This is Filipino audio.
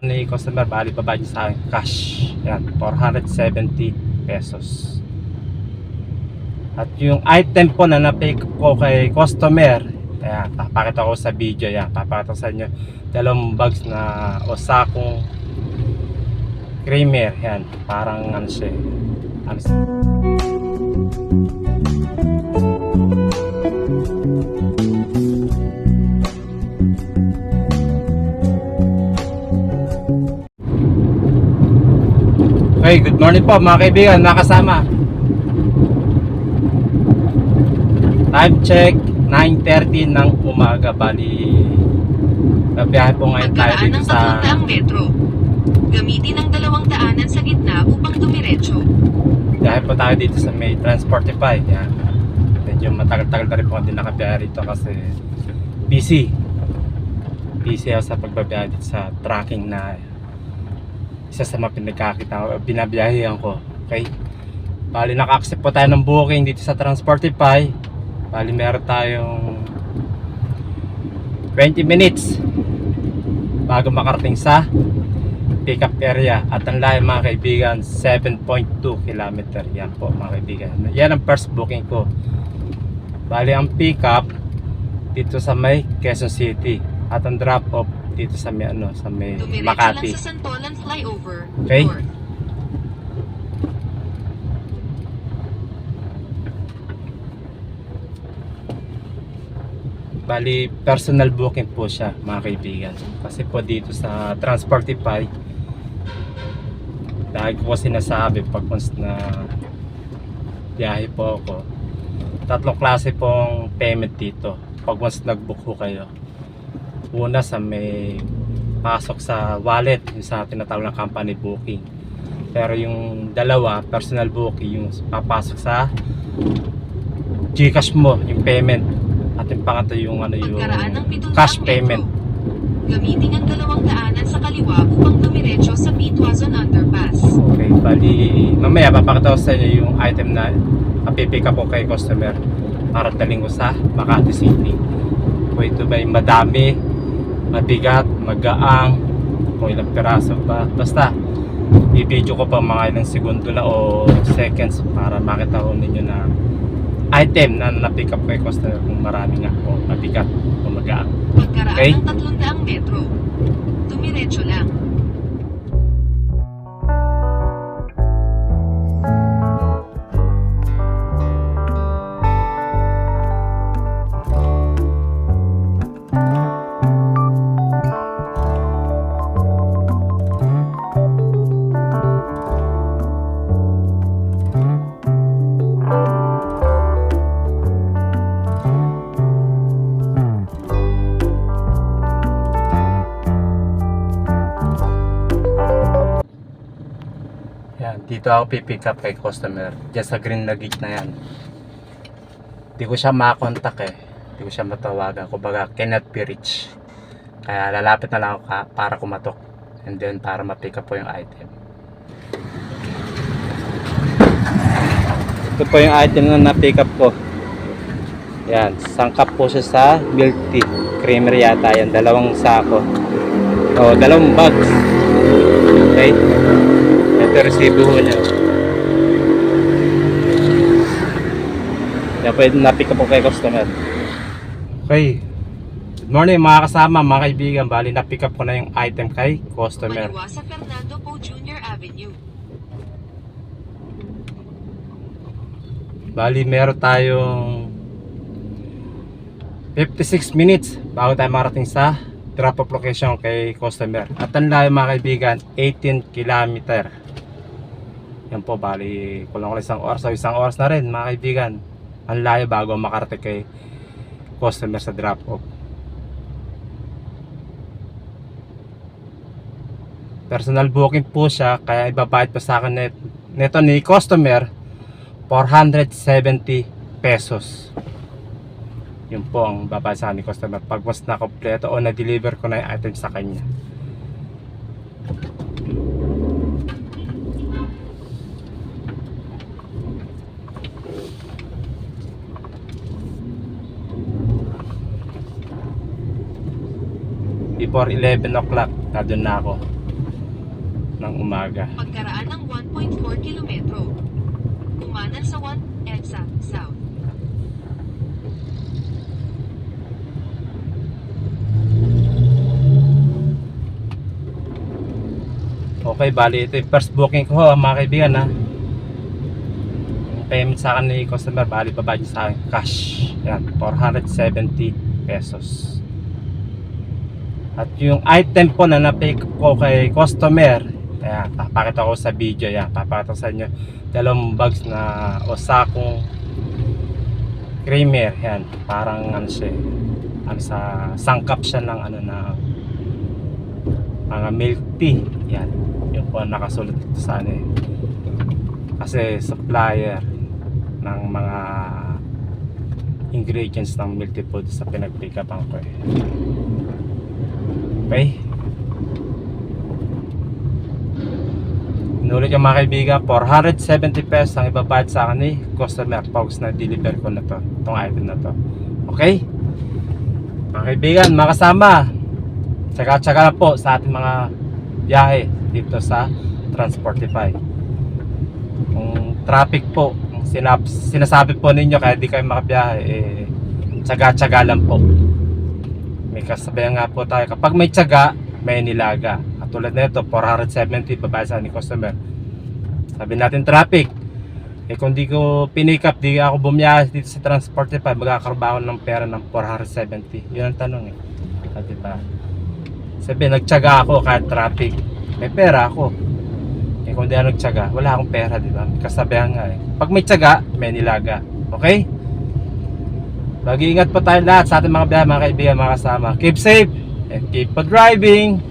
Ni customer, bali pa niya sa akin cash. Yan, 470 pesos. At yung item po na na-pick ko kay customer, ayan, papakita ko sa video yan. Papakita ko sa inyo dalawang bags na osakong creamer. Yan, parang ano siya, ano siya. Okay, good morning po mga kaibigan, mga kasama. Time check, 9:30 ng umaga. Bali, nabiyahe po ngayon tayo dito sa metro. Gamitin ang dalawang daanan sa gitna upang dumiretso. biyahe po tayo dito sa may Transportify. Yan. Medyo matagal-tagal na rin po hindi nakabiyahe rito kasi busy ako sa pagbabiyahe dito sa tracking na isa sa mga pinagkakita binabiyahean ko. Okay, bali naka-accept po tayo ng booking dito sa Transportify. Bali meron tayong 20 minutes bago makarating sa pick up area. At ang layo mga kaibigan, 7.2 km. Yan po mga kaibigan, yan ang first booking ko. Bali ang pick up dito sa may Quezon City at ang drop off dito sa may ano, sa may Makati. Sa Santolan flyover. Okay. Bali personal booking po siya mga kaibigan. Kasi po dito sa Transportify, dahil ko sinasabi pag once na biyahe po ako, tatlong klase pong payment dito pag once nag-book ko kayo. Una sa may pasok sa wallet, yung sa tinatawag na company booking. Pero yung dalawa, personal booking, yung papasok sa GCash mo, yung payment. At yung pangatlo yung ano, yung cash payment. Gamitin ang dalawang daanan sa kaliwa upang dumiretso sa Pituazon Underpass. Okay, bali mamaya papakita ko sa inyo yung item na pipick up ko kay customer para daling ko sa Makati City. Kung ito ba yung madami, mabigat, magaang, kung ilang piraso pa, basta i-video ko pa mga ilang segundo na o seconds para makita ko ninyo na item na na-pick up kay customer kung marami nga o mabigat o magaang. Pagkaraan Okay? ng 300 metro, dumiretso lang. Dito ako pipick up kay customer dyan sa green na gate na yan. Di ko siya makontak di ko siya matawagan, kumbaga cannot be reached. Kaya lalapit na lang ako para kumatok and then para ma-pick up po yung item. Ito po yung item na na-pick up ko. Yan, sangkap po siya sa milk tea creamer yata yan, dalawang sako o dalawang bags. Okay, ito resibo niya. Yan po yung na-pick up po kay customer. Okay, good morning mga kasama, mga kaibigan. Bali na-pick up ko na yung item kay customer. Maliwa sa Fernando Po Jr. Avenue. Bali meron tayong 56 minutes bago tayo marating sa drop off location kay customer. At ang layo mga kaibigan, 18 km. Yan po, bali kulang isang oras o isang oras na rin mga kaibigan. Ang layo bago makarating kay customer sa drop off. Personal booking po siya, kaya ibabayad pa sa akin neto ni customer 470 pesos. Yun po ang babayad sa akin ni customer pag mas na kompleto o na-deliver ko na yung item sa kanya. Before 11 o'clock, nandun na ako. ng umaga. Pagkaraan ng 1.4 kilometro. Kumanan sa 1 EDSA South. Okay, bali ito yung first booking ko mga kaibigan ha. Yung payment sa akin ni customer, bali pa niya sa akin cash. Yan, 470 pesos. At yung item po na na-pay ko kay customer, ayan, papakita ko sa video yan. Papakita ko sa inyo dalawang bags na Osakong creamer. Yan, parang ano siya, ano sa sangkap siya ng ano na mga milk tea. Yan, yung po ang nakasulat dito sa ano eh. Kasi supplier ng mga ingredients ng milk tea food sa pinag-pick upan ko eh. Okay. Inulit yung mga kaibigan, 470 pesos ang ibabayad sa akin ni customer pag na deliver ko na to, itong item na to. Okay? Mga kaibigan, mga kasama, tsaga-tsaga na po sa ating mga biyahe dito sa Transportify. Kung traffic po, kung sinasabi po ninyo kaya di kayo makabiyahe, eh, tsaga-tsaga lang po. May kasabayan nga po tayo, kapag may tsaga, may nilaga. Katulad na ito, 470 babayad sa ni customer. Sabi natin traffic, eh kung di ko pinick up, di ako bumiyahe dito sa Transportify, magkakaroon ba ako ng pera ng 470? Yun ang tanong eh. Diba? Sabi, nagtsaga ako kahit traffic, may pera ako. Eh kung di ako nagtsaga, wala akong pera, diba? Kasabihan nga eh. Pag may tsaga, may nilaga. Okay? Mag-iingat po tayo lahat sa ating mga biyahe, mga kaibigan, mga kasama. Keep safe and keep on driving.